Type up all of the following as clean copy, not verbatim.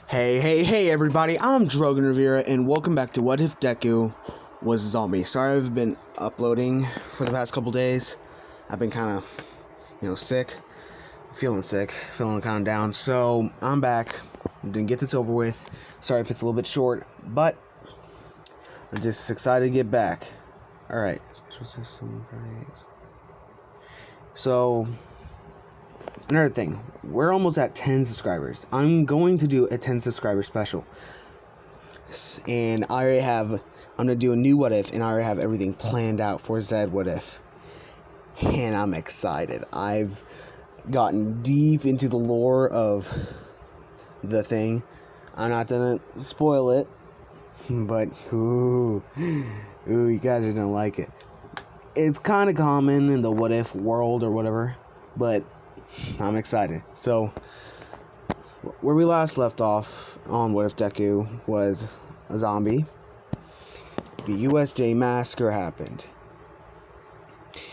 Hey everybody, I'm Drogan Rivera and welcome back to What If Deku Was a Zombie. Sorry I've been uploading for the past couple days. I've been kind of, sick, feeling kind of down. So I'm back, didn't get this over with. Sorry if it's a little bit short, but I'm just excited to get back. Alright, so another thing, we're almost at 10 subscribers. I'm going to do a 10 subscriber special. And I'm going to do a new What If, and I already have everything planned out for Zed What If. And I'm excited. I've gotten deep into the lore of the thing. I'm not going to spoil it, but ooh, you guys are going to like it. It's kind of common in the What If world or whatever, but I'm excited. So, where we last left off on What If Deku was a zombie. The USJ massacre happened.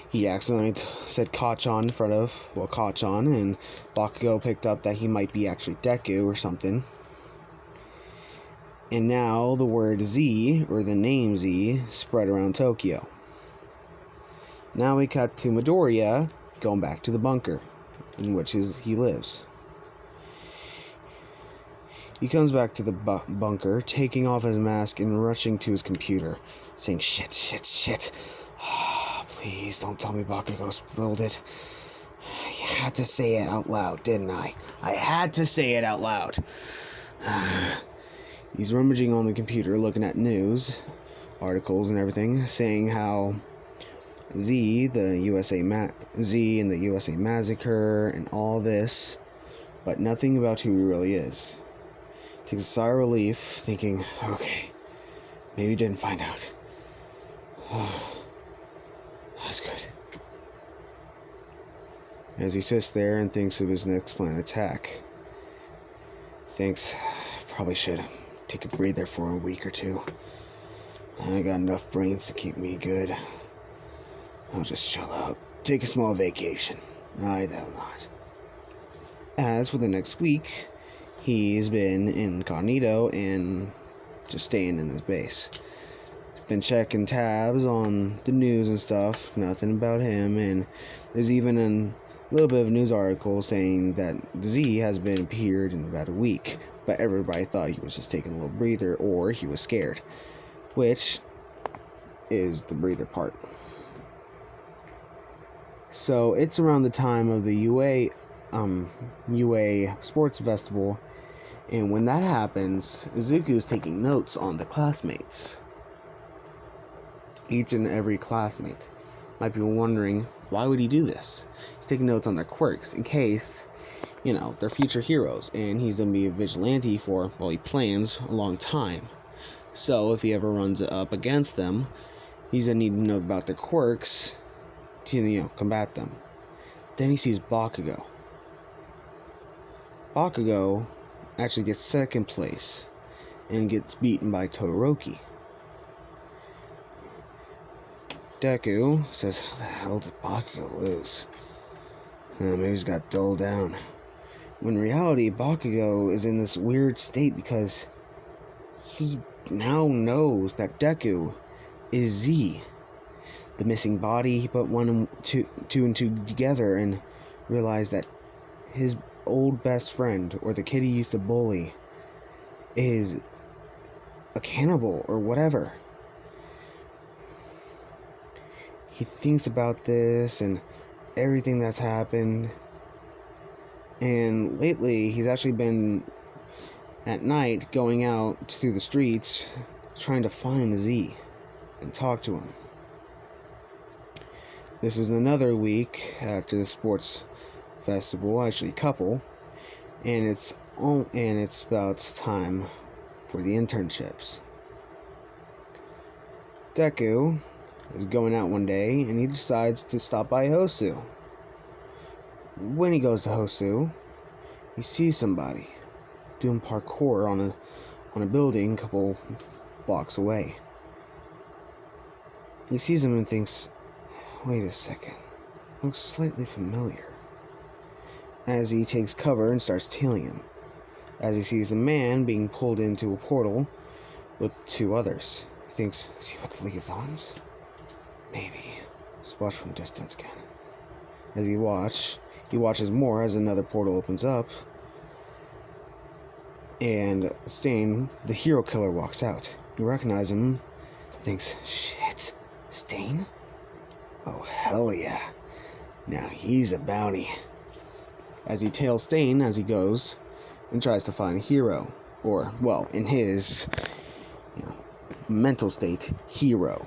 He accidentally said Kachan in front of, Kachan, and Bakugo picked up that he might be actually Deku or something. And now the word Z, or the name Z, spread around Tokyo. Now we cut to Midoriya going back to the bunker in which he lives. He comes back to the bunker, taking off his mask and rushing to his computer, saying, shit. Please don't tell me Bakugo spilled it. I had to say it out loud, didn't I? I had to say it out loud. He's rummaging on the computer, looking at news, articles and everything, saying how Z and the USA massacre and all this, but nothing about who he really is. Takes a sigh of relief, thinking, okay, maybe he didn't find out. That's good. As he sits there and thinks of his next planned attack, thinks, probably should take a breather for a week or two. I got enough brains to keep me good. I'll just chill out, take a small vacation. I will not. As for the next week, he's been incognito and just staying in his base. He's been checking tabs on the news and stuff, nothing about him, and there's even a little bit of a news article saying that Z has been appeared in about a week, but everybody thought he was just taking a little breather or he was scared, which is the breather part. So it's around the time of the UA Sports Festival, and when that happens, Izuku's taking notes on the classmates. Each and every classmate. Might be wondering, why would he do this? He's taking notes on their quirks, in case, they're future heroes, and he's going to be a vigilante for, he plans a long time. So if he ever runs up against them, he's going to need to know about their quirks to, combat them. Then he sees Bakugo. Bakugo actually gets second place and gets beaten by Todoroki. Deku says, how the hell did Bakugo lose? Maybe he's got dulled down. When in reality, Bakugo is in this weird state because he now knows that Deku is Z. The missing body, he put two and two together and realized that his old best friend, or the kid he used to bully, is a cannibal or whatever. He thinks about this and everything that's happened, and lately he's actually been at night going out through the streets trying to find Z and talk to him. This is another week after the sports festival, actually couple, and it's about time for the internships. Deku is going out one day and he decides to stop by Hosu. When he goes to Hosu, he sees somebody doing parkour on a building a couple blocks away. He sees him and thinks, wait a second, looks slightly familiar. As he takes cover and starts tailing him. as he sees the man being pulled into a portal with 2 others. He thinks, is he with the League of Villains? Maybe. Just watch from distance again. As he watches more as another portal opens up, and Stain, the hero killer, walks out. You recognize him, thinks, shit, Stain? Oh, hell yeah. Now he's a bounty. As he tails Stain as he goes and tries to find Hero, or, well, in his mental state, Hero.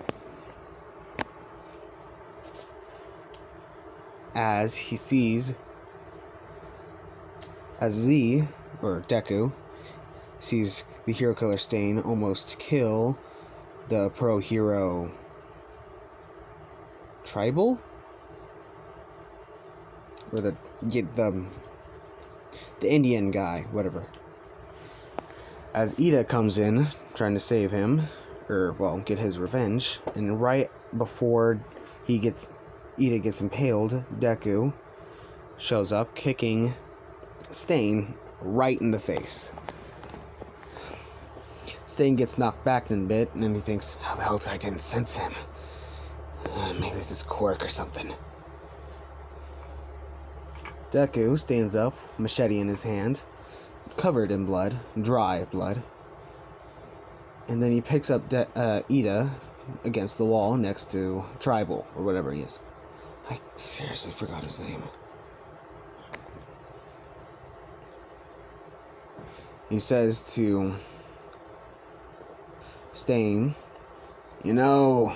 As he sees, as Z, or Deku, sees the hero killer Stain almost kill the pro-hero tribal? Or the Indian guy, whatever. As Ida comes in, trying to save him, or, well, get his revenge, and right before Ida gets impaled, Deku shows up, kicking Stain right in the face. Stain gets knocked back in a bit, and then he thinks, how the hell I didn't sense him? Maybe it's his quirk or something. Deku stands up, machete in his hand, covered in blood, dry blood. And then he picks up Ida against the wall next to Tribal, or whatever he is. I seriously forgot his name. He says to Stain, you know,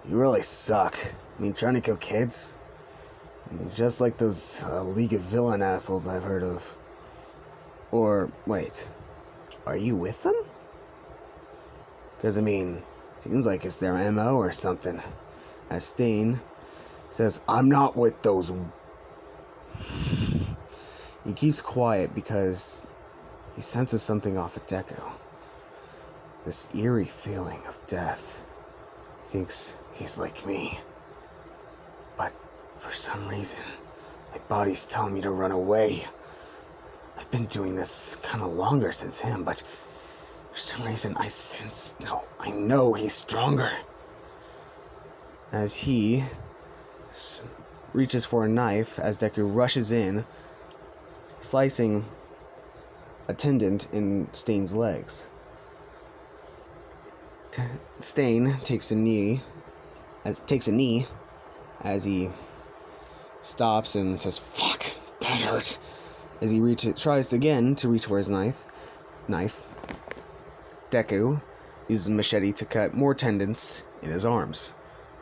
you really suck. I mean, trying to kill kids? Just like those League of Villain assholes I've heard of. Or, wait, are you with them? Because, I mean, seems like it's their MO or something. As Stain says, I'm not with those. He keeps quiet because he senses something off at Deku. This eerie feeling of death. He thinks he's like me. But for some reason, my body's telling me to run away. I've been doing this kind of longer since him, but for some reason I know he's stronger. As he reaches for a knife, as Deku rushes in, slicing a tendon in Stain's legs. Stain takes a knee as he stops and says, fuck, that hurt. As he tries again to reach for his knife. Deku uses a machete to cut more tendons in his arms,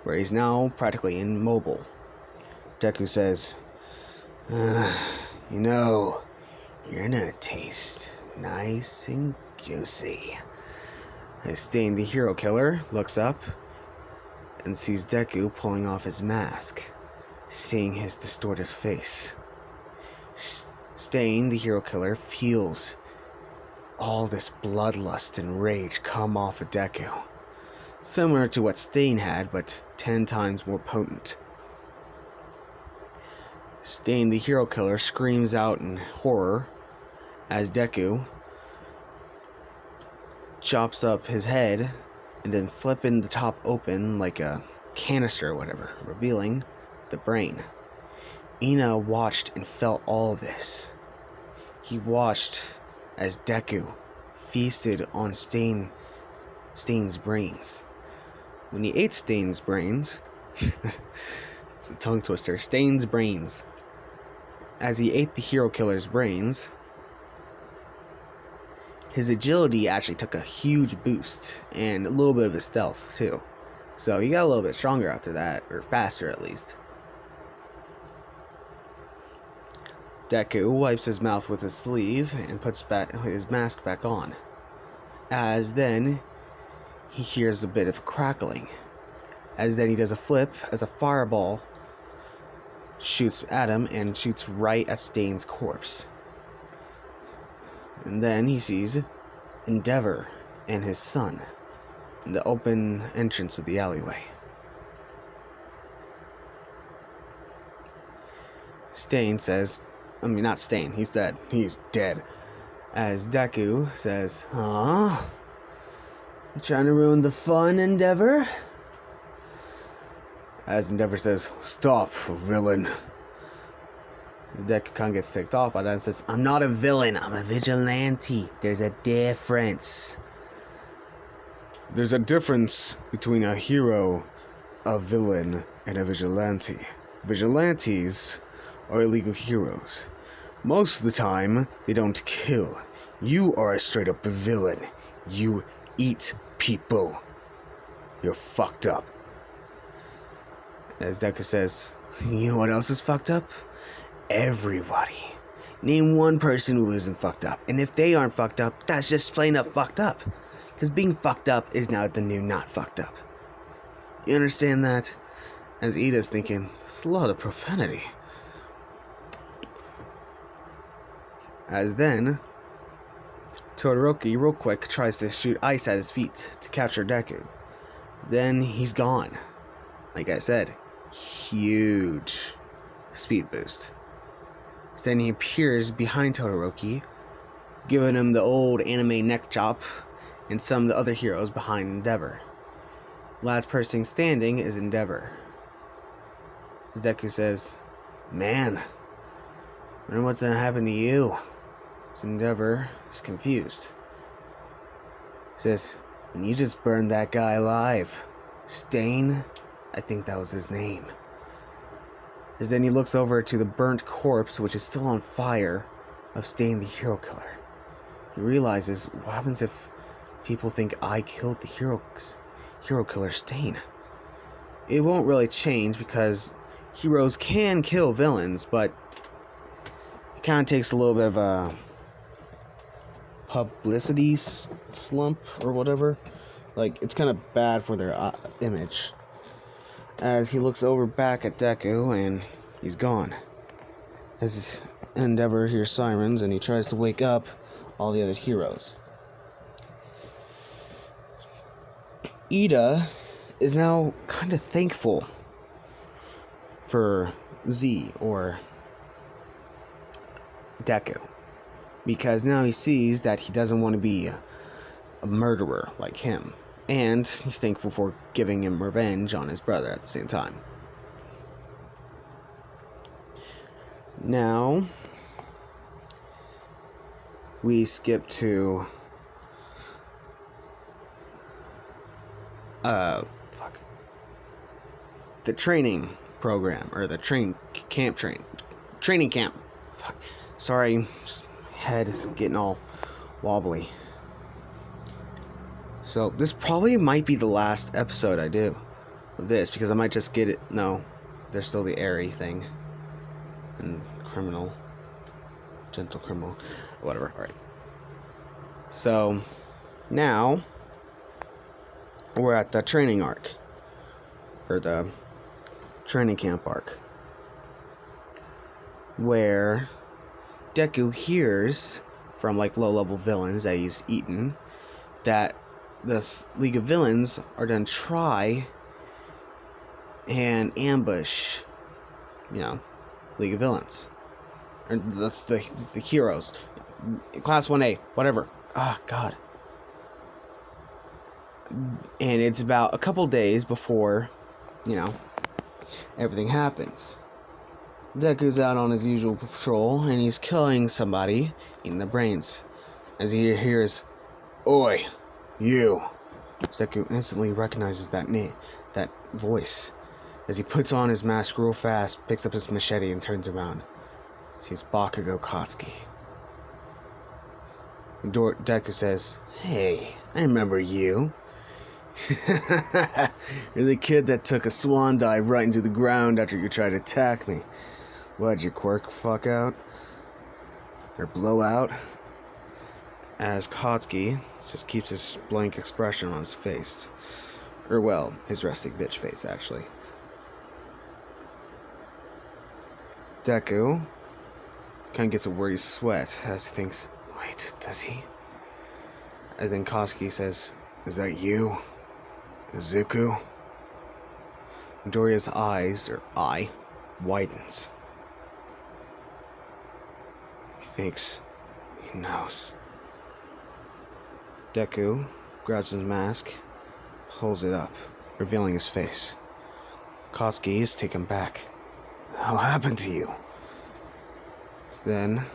where he's now practically immobile. Deku says, you know, you're gonna taste nice and juicy. As Stain, the hero killer, looks up and sees Deku pulling off his mask, seeing his distorted face. Stain, the hero killer, feels all this bloodlust and rage come off of Deku. Similar to what Stain had, but 10 times more potent. Stain, the hero killer, screams out in horror as Deku chops up his head and then flipping the top open like a canister or whatever, revealing the brain. Ina watched and felt all this. He watched as Deku feasted on Stain's brains. When he ate Stain's brains, it's a tongue twister, Stain's brains. As he ate the hero killer's brains, his agility actually took a huge boost, and a little bit of his stealth too. So he got a little bit stronger after that, or faster at least. Deku wipes his mouth with his sleeve and puts his mask back on. As then, he hears a bit of crackling. As then he does a flip as a fireball shoots at him and shoots right at Stain's corpse. And then he sees Endeavor and his son in the open entrance of the alleyway. Stain says, not Stain, he's dead. He's dead. As Deku says, "Huh? You trying to ruin the fun, Endeavor?" As Endeavor says, "Stop, villain." Deku kind of gets ticked off by that and says, "I'm not a villain, I'm a vigilante. There's a difference." There's a difference between a hero, a villain, and a vigilante. Vigilantes are illegal heroes. Most of the time, they don't kill. You are a straight up villain. You eat people. You're fucked up. As Deku says, "You know what else is fucked up? Everybody. Name one person who isn't fucked up. And if they aren't fucked up, that's just plain up fucked up. Because being fucked up is now the new not fucked up." You understand that? As Ida's thinking, that's a lot of profanity. As then, Todoroki, real quick, tries to shoot ice at his feet to capture Deku. Then he's gone. Like I said, huge speed boost. So then he appears behind Todoroki, giving him the old anime neck chop, and some of the other heroes behind Endeavor. Last person standing is Endeavor. Deku says, "Man, I wonder what's gonna happen to you." So Endeavor is confused. He says, "And you just burned that guy alive. Stain? I think that was his name." As then he looks over to the burnt corpse, which is still on fire, of Stain the hero killer. He realizes, what happens if people think I killed the hero killer Stain? It won't really change because heroes can kill villains, but it kind of takes a little bit of a publicity slump or whatever. Like, it's kind of bad for their image. As he looks over back at Deku and he's gone. As Endeavor hears sirens and he tries to wake up all the other heroes. Ida is now kind of thankful for Z, or Deku, because now he sees that he doesn't want to be a murderer like him, and he's thankful for giving him revenge on his brother at the same time. Now we skip to the training program, or the training camp. Sorry, head is getting all wobbly. So this probably might be the last episode I do of this, because I might just get it. No, there's still the airy thing and gentle criminal, whatever. All right. So now we're at the training arc, or the training camp arc, where Deku hears from like low-level villains that he's eaten that this League of Villains are gonna try and ambush, League of Villains, or that's the heroes, Class 1A, whatever. Ah, God. And it's about a couple days before, everything happens. Deku's out on his usual patrol, and he's killing somebody in the brains. As he hears, "Oi, you!" Deku instantly recognizes that voice. As he puts on his mask real fast, picks up his machete, and turns around. Sees Bakugo Katsuki. Deku says, "Hey, I remember you. You're the kid that took a swan dive right into the ground after you tried to attack me. What'd you quirk fuck out? Or blow out?" As Katsuki just keeps his blank expression on his face. Or, well, his resting bitch face, actually. Deku kind of gets a worried sweat as he thinks, wait, does he? And then Katsuki says, "Is that you, Izuku?" Midoriya's eye widens. He thinks he knows. Deku grabs his mask, pulls it up, revealing his face. Katsuki is taken back. What happened to you? Then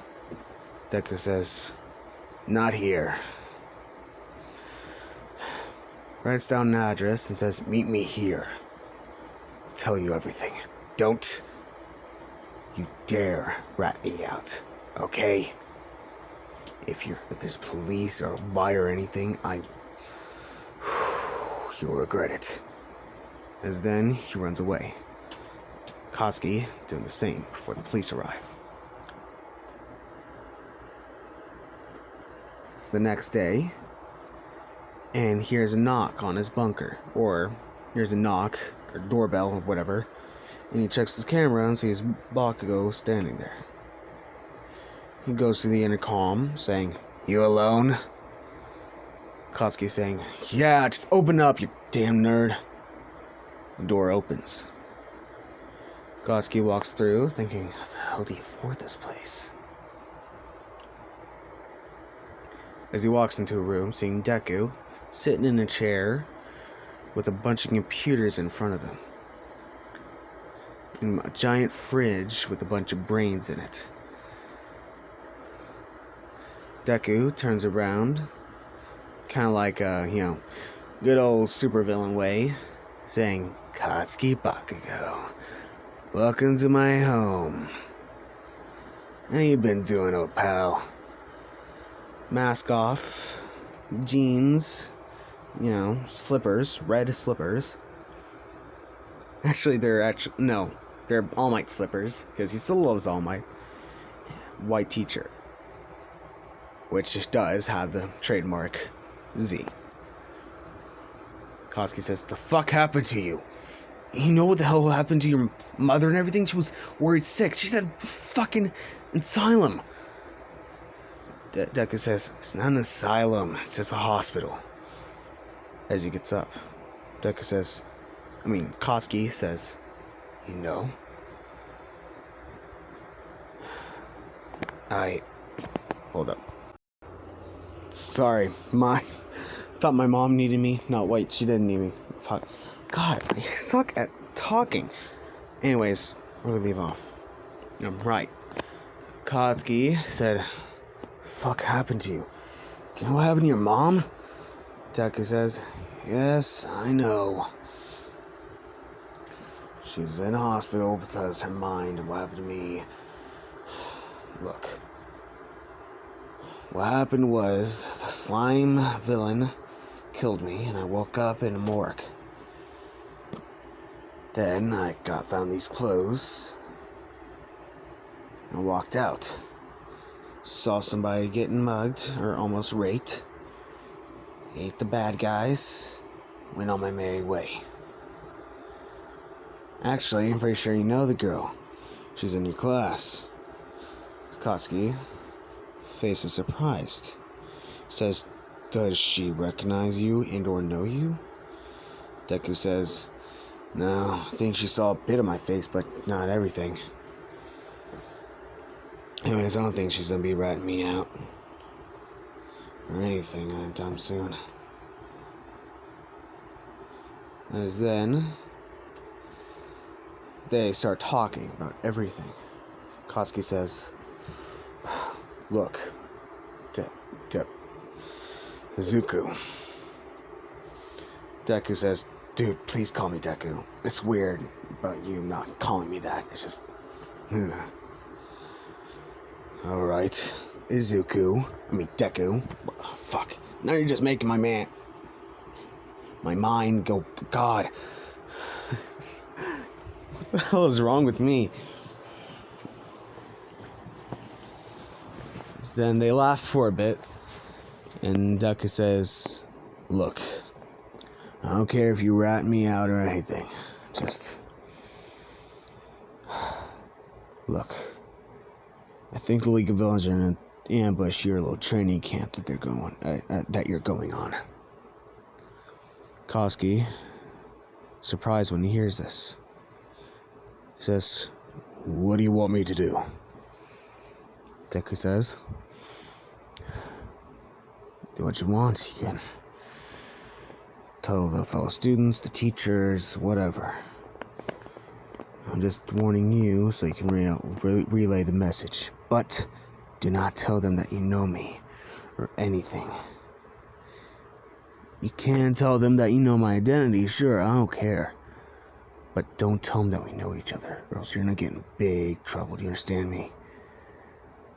Deku says, not here. Writes down an address and says, meet me here. I'll tell you everything. Don't you dare rat me out, okay? If there's police or wire or anything, you'll regret it. As then he runs away. Katsuki doing the same before the police arrive. It's the next day, and here's a knock on his bunker, or here's a knock, or doorbell, or whatever, and he checks his camera and sees Bakugo standing there. He goes to the intercom, saying, you alone? Katsuki saying, yeah, just open up, you damn nerd. The door opens. Katsuki walks through, thinking, how the hell do you afford this place? As he walks into a room, seeing Deku sitting in a chair with a bunch of computers in front of him. And a giant fridge with a bunch of brains in it. Deku turns around, kind of like a, good old supervillain way, saying, Katsuki Bakugo, welcome to my home. How you been doing, old pal? Mask off, jeans, slippers, red slippers. They're All Might slippers, because he still loves All Might. White t-shirt, which does have the trademark Z. Katsuki says, the fuck happened to you? You know what the hell happened to your mother and everything? She was worried sick. She said fucking asylum. Deku says, it's not an asylum, it's just a hospital. As he gets up, Katsuki says, you know? Hold up. Sorry, thought my mom needed me. No, wait, she didn't need me. Fuck. God, I suck at talking. Anyways, where do we leave off? I'm right. Katsuki said, fuck happened to you? Do you know what happened to your mom? Deku says, yes, I know. She's in a hospital because her mind and what happened to me. Look. What happened was the slime villain killed me and I woke up in a morgue. Then I found these clothes and walked out. Saw somebody getting mugged or almost raped. Ate the bad guys. Went on my merry way. Actually, I'm pretty sure you know the girl. She's in your class. Katsuki, face is surprised. Says, does she recognize you and or know you? Deku says, no, I think she saw a bit of my face, but not everything. Anyways, I don't think she's gonna be ratting me out. Or anything anytime soon. As then, they start talking about everything. Katsuki says, look, Zuko. Deku says, dude, please call me Deku. It's weird about you not calling me that. It's just... Alright. Deku. Oh, fuck. Now you're just making my mind go... God. What the hell is wrong with me? Then they laugh for a bit. And Deku says, look, I don't care if you rat me out or anything. Just... Look. I think the League of Villains are in an ambush your little training camp that you're going on. Katsuki, surprised when he hears this, says, what do you want me to do? Deku says, do what you want. You can tell the fellow students, the teachers, whatever. I'm just warning you so you can relay the message. But do not tell them that you know me or anything. You can tell them that you know my identity, sure, I don't care. But don't tell them that we know each other, or else you're gonna get in big trouble, do you understand me?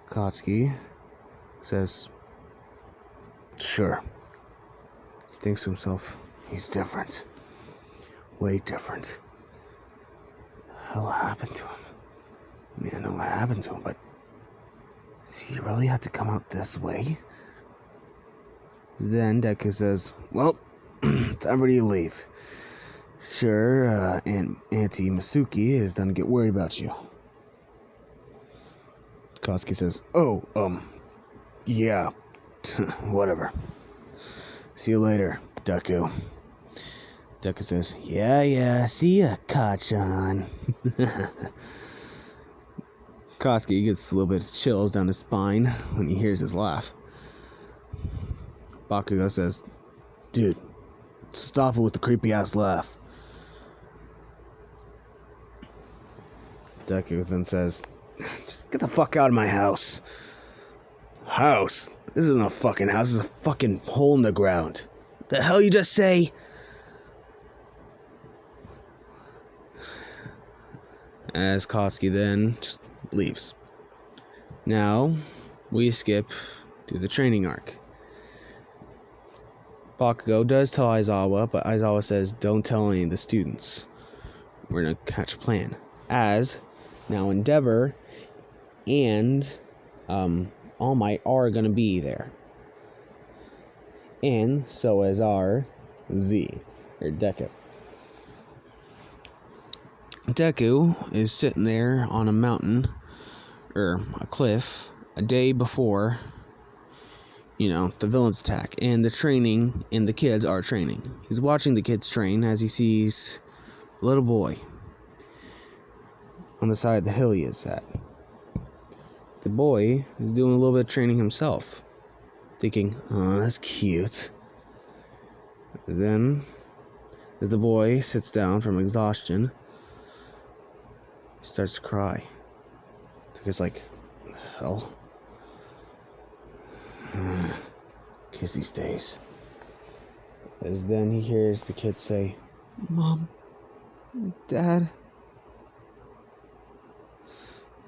Kotsky says, sure. He thinks to himself, he's different. Way different. What the hell happened to him? I mean, I know what happened to him, but does he really have to come out this way? Then Deku says, well, time for you to leave. Sure, Auntie Masuki is done to get worried about you. Kotsky says, yeah, whatever. See you later, Deku. Deku says, yeah, see ya, Kachan. Kotsky gets a little bit of chills down his spine when he hears his laugh. Bakugo says, dude, stop it with the creepy-ass laugh. Deku then says, just get the fuck out of my house. House? This isn't a fucking house, this is a fucking hole in the ground. The hell you just say? As Kotsky then just leaves. Now, we skip to the training arc. Bakugo does tell Aizawa, but Aizawa says, don't tell any of the students. We're gonna catch a plan. As now Endeavor and All Might are gonna be there. And so is our Z, or Deku. Deku is sitting there on a mountain, or a cliff, a day before, the villain's attack, and the kids are training. He's watching the kids train as he sees a little boy on the side of the hill he is at. The boy is doing a little bit of training himself, thinking, oh, that's cute. Then, as the boy sits down from exhaustion, he starts to cry. He's like, hell. Kiss these days. As then he hears the kid say, Mom, Dad,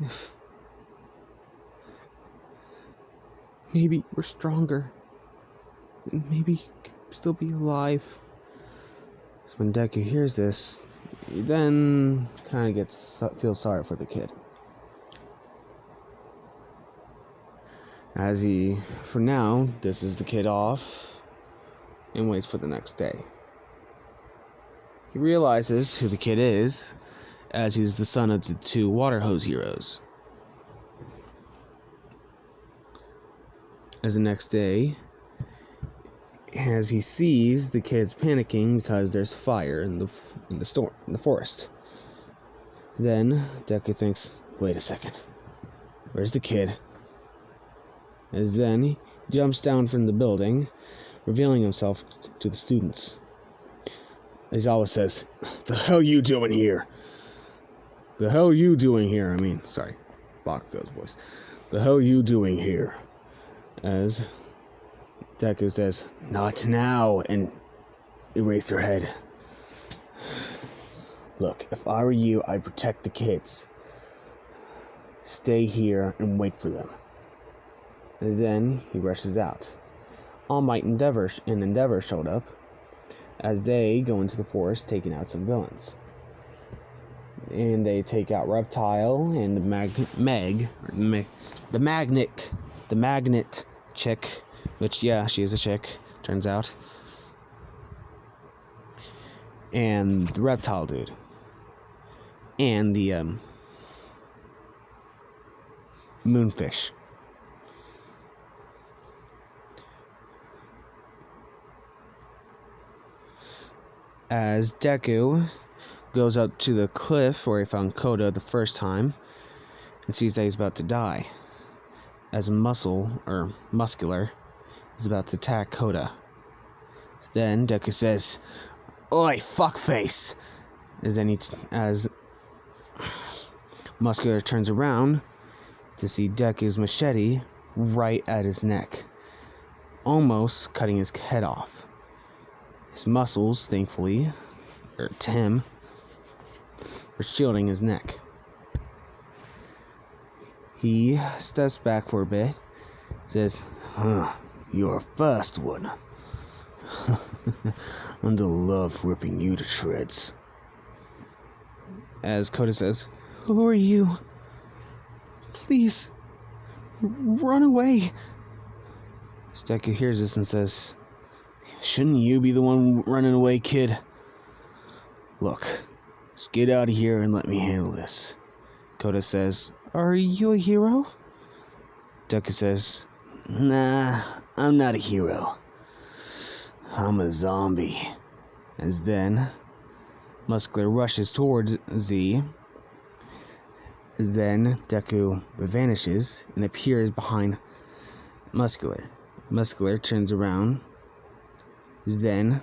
if maybe we're stronger, and maybe still be alive. So when Deku hears this, he then kind of feels sorry for the kid. As he, for now, disses the kid off and waits for the next day. He realizes who the kid is, as he's the son of the two water hose heroes. As the next day, as he sees the kids panicking because there's fire in the forest. Then Deku thinks, wait a second, where's the kid? As then he jumps down from the building, revealing himself to the students. Aizawa says, the hell you doing here? The hell you doing here? Bakugo's voice. The hell you doing here? As Deku says, not now, and erase her head. Look, if I were you, I'd protect the kids. Stay here and wait for them. And then he rushes out. All Might and Endeavor showed up as they go into the forest taking out some villains. And they take out Reptile and the Magnet chick, which, yeah, she is a chick, turns out. And the Reptile dude. And the Moonfish. As Deku goes up to the cliff where he found Koda the first time and sees that he's about to die. As Muscular is about to attack Kota. Then Deku says, "Oi, fuckface!" As Muscular turns around to see Deku's machete right at his neck, almost cutting his head off. His muscles, thankfully, to him, were shielding his neck. He steps back for a bit, says, "You're a fast one. And I love ripping you to shreds." As Kota says, "Who are you? Please, run away." Deku hears this and says, "Shouldn't you be the one running away, kid? Look, just get out of here and let me handle this." Kota says, "Are you a hero?" Deku says, "Nah, I'm not a hero. I'm a zombie." As then, Muscular rushes towards Z. As then, Deku vanishes and appears behind Muscular. Muscular turns around. As then,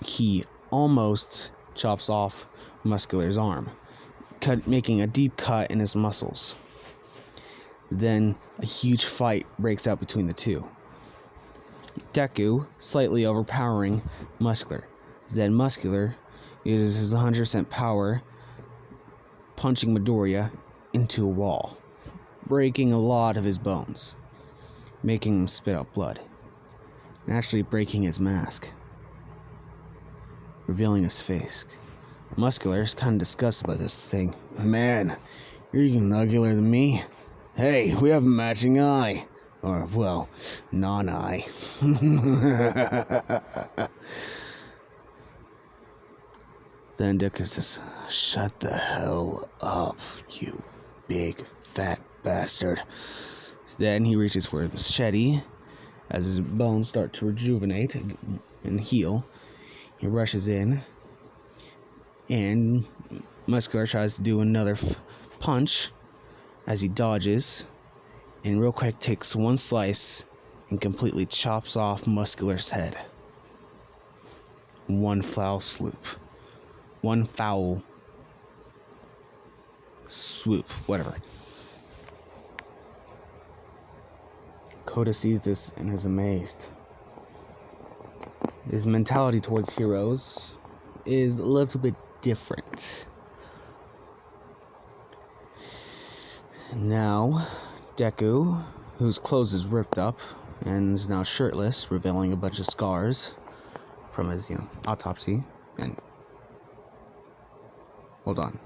he almost chops off Muscular's arm, making a deep cut in his muscles. Then, a huge fight breaks out between the two. Deku slightly overpowering Muscular. Then Muscular uses his 100% power, punching Midoriya into a wall, breaking a lot of his bones, making him spit out blood, and actually breaking his mask, revealing his face. Muscular is kind of disgusted by this, saying, "Man, you're even uglier than me. Hey, we have a matching eye. Or, well, non-eye." Then Deku says, "Shut the hell up, you big fat bastard." Then he reaches for his machete. As his bones start to rejuvenate and heal, he rushes in, and Muscular tries to do another punch as he dodges, and real quick takes one slice and completely chops off Muscular's head. One foul swoop, whatever. Kota sees this and is amazed. His mentality towards heroes is a little bit different. Now, Deku, whose clothes is ripped up and is now shirtless, revealing a bunch of scars from his, autopsy. And hold on.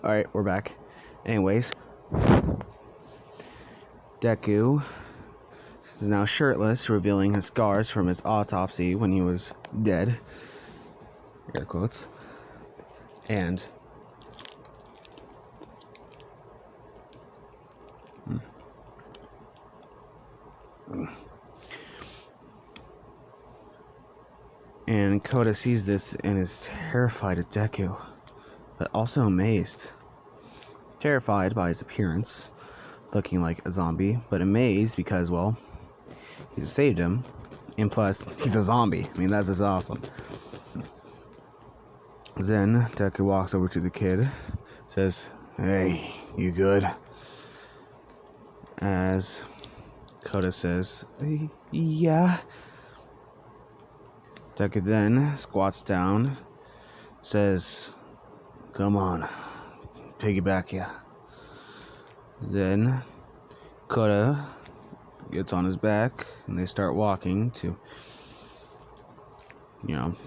Alright, we're back. Anyways, Deku is now shirtless, revealing his scars from his autopsy when he was dead. Air quotes. And Kota sees this and is terrified at Deku, but also amazed. Terrified by his appearance, looking like a zombie, but amazed because, well, he saved him, and plus, he's a zombie. I mean, that's just awesome. Then, Deku walks over to the kid, says, "Hey, you good?" As Kota says, "Yeah." Deku then squats down, says, "Come on, piggyback ya." Then Kota gets on his back and they start walking to,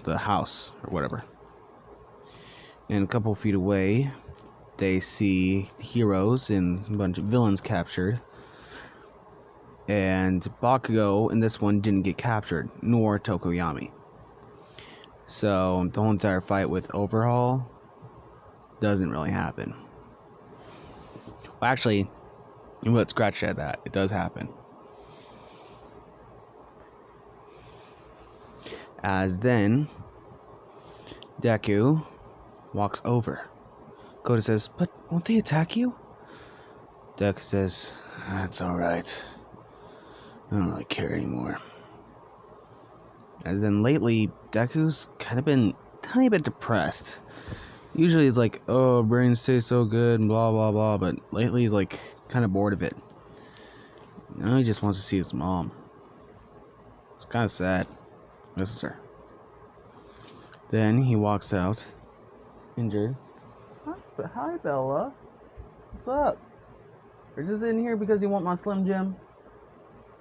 the house or whatever. And a couple feet away, they see heroes and a bunch of villains captured. And Bakugo in this one didn't get captured, nor Tokoyami. So the whole entire fight with Overhaul doesn't really happen. Well, actually, let's scratch at that. It does happen. As then, Deku walks over. Kota says, "But won't they attack you?" Deku says, "That's alright. I don't really care anymore." As then lately, Deku's kind of been a tiny bit depressed. Usually he's like, "Oh, brains taste so good," and blah blah blah, but lately he's like kind of bored of it. Now he just wants to see his mom. It's kind of sad. Misses her. Then he walks out, injured. Hi, Bella. What's up? You're just in here because you want my Slim Jim?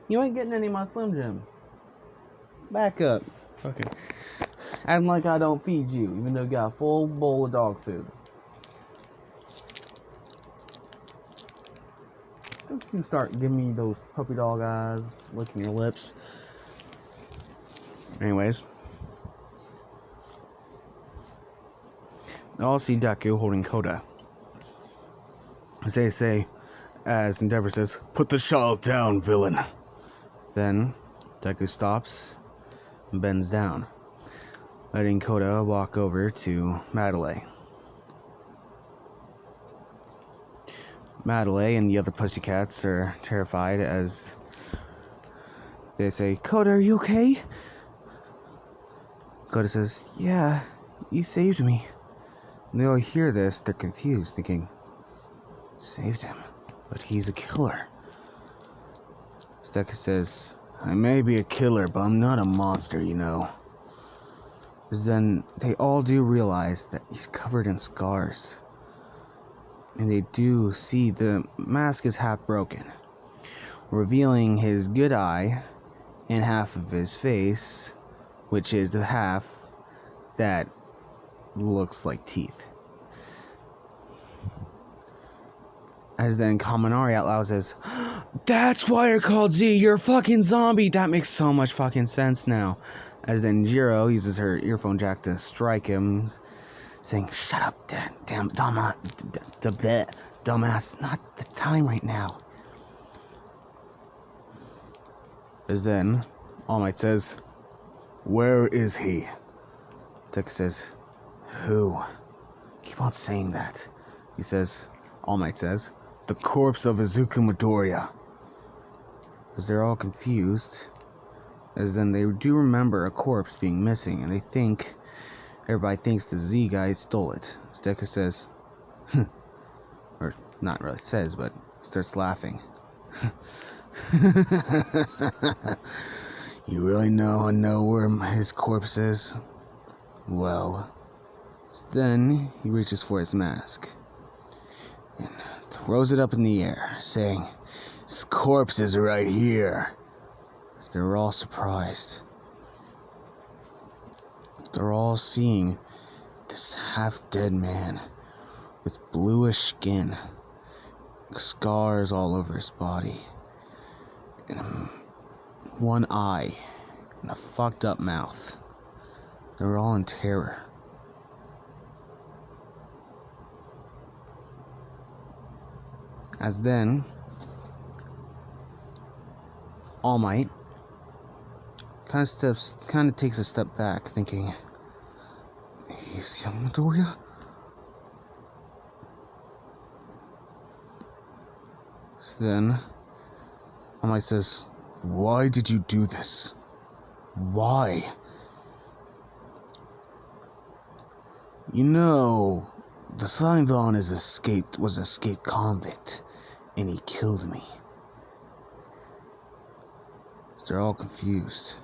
You ain't getting any of my Slim Jim. Back up. Fucking acting like I don't feed you, even though you got a full bowl of dog food. Don't you start giving me those puppy dog eyes, licking your lips. Anyways. I all see Deku holding Koda. As they say, as Endeavor says, "Put the shawl down, villain." Then Deku stops and bends down, letting Koda walk over to Madelay. Madelay and the other pussycats are terrified as they say, "Koda, are you okay?" Koda says, "Yeah, you saved me." And they all hear this, they're confused, thinking, "Saved him? But he's a killer." Deku says, "I may be a killer, but I'm not a monster, you know." Because then they all do realize that he's covered in scars. And they do see the mask is half broken, revealing his good eye and half of his face, which is the half that looks like teeth. As then Kaminari out loud says, "That's why you're called Z, you're a fucking zombie." That makes so much fucking sense now. As then Jiro uses her earphone jack to strike him, saying, "Shut up, damn dumbass, not the time right now." As then All Might says, "Where is he?" Deku says, "Who? Keep on saying that." He says, All Might says, "The corpse of Izuku Midoriya." As they're all confused, as then they do remember a corpse being missing, and everybody thinks the Z guy stole it. As Deku says, or not really says, but starts laughing. "You really know where his corpse is? Well." Then he reaches for his mask and throws it up in the air, saying, "His corpse is right here." As they're all surprised. They're all seeing this half-dead man with bluish skin, scars all over his body, and one eye, and a fucked up mouth. They're all in terror. As then All Might kind of takes a step back, thinking, "He's young Midoriya?" So then All Might says, "Why did you do this? Why? You know, the slime villain was escaped convict, and he killed me." So they're all confused.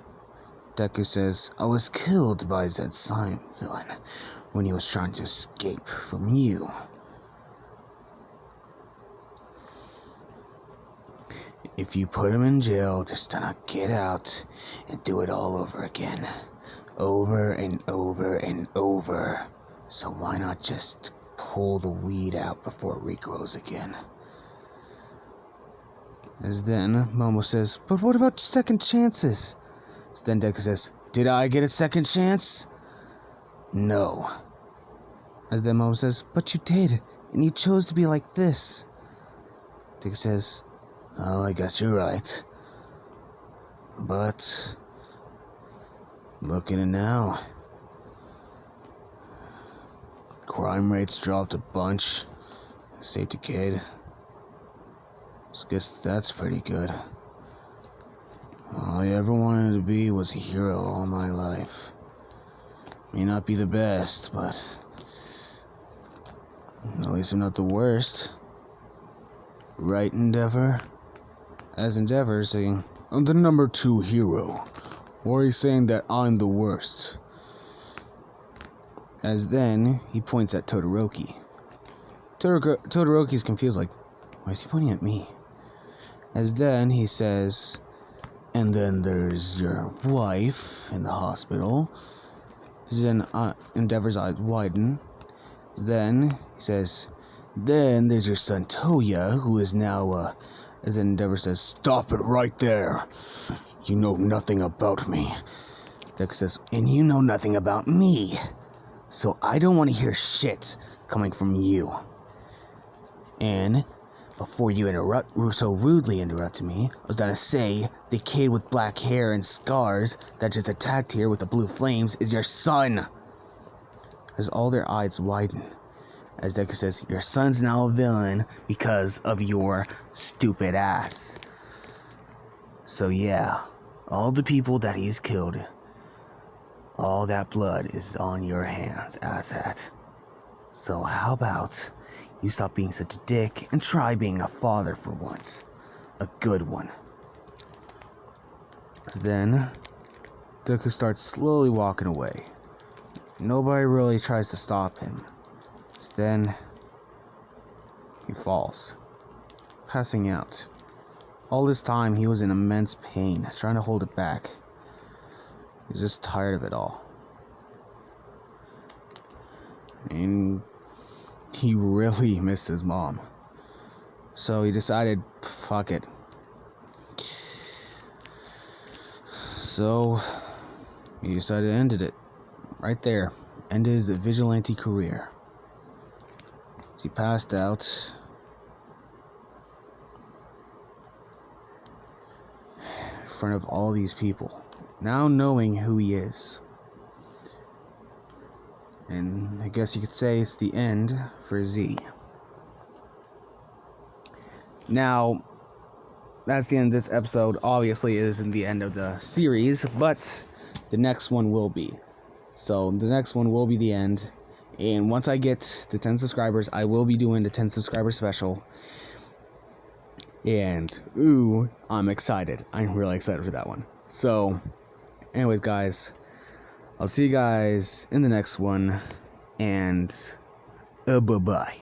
Deku says, "I was killed by that slime villain when he was trying to escape from you. If you put him in jail, just gonna get out and do it all over again. Over and over and over. So why not just pull the weed out before it regrows again?" As then Momo says, "But what about second chances?" So then Deku says, "Did I get a second chance?" "No." As then Momo says, "But you did, and you chose to be like this." Deku says, "Oh, I guess you're right. But look at it now. Crime rates dropped a bunch. Safety kid. Guess that's pretty good. All I ever wanted to be was a hero all my life. May not be the best, but at least I'm not the worst. Right, Endeavor? As Endeavor saying, I'm the number 2 hero. Or he's saying that I'm the worst. As then, he points at Todoroki. Todoroki's confused, like, why is he pointing at me? As then, he says, and then there's your wife in the hospital. Then Endeavor's eyes widen. Then, he says, then there's your son Toya, who is now, as Endeavor says, stop it right there. You know nothing about me. Deku says, and you know nothing about me. So I don't want to hear shit coming from you. And before you so rudely interrupted me, I was gonna say the kid with black hair and scars that just attacked here with the blue flames is your son. As all their eyes widen, as Deku says, your son's now a villain because of your stupid ass. So yeah, all the people that he's killed, all that blood is on your hands, asshat. So how about you stop being such a dick and try being a father for once. A good one. So then, Deku starts slowly walking away. Nobody really tries to stop him. So then, he falls, passing out. All this time, he was in immense pain, trying to hold it back. He's just tired of it all. And he really missed his mom. So he decided, fuck it. So he decided to end it right there. End his vigilante career. He passed out in front of all these people, now knowing who he is. And I guess you could say it's the end for Z. Now, that's the end of this episode. Obviously, it isn't the end of the series, but the next one will be. So, the next one will be the end. And once I get to 10 subscribers, I will be doing the 10 subscriber special. And, ooh, I'm excited. I'm really excited for that one. So, anyways, guys, I'll see you guys in the next one, and bye-bye.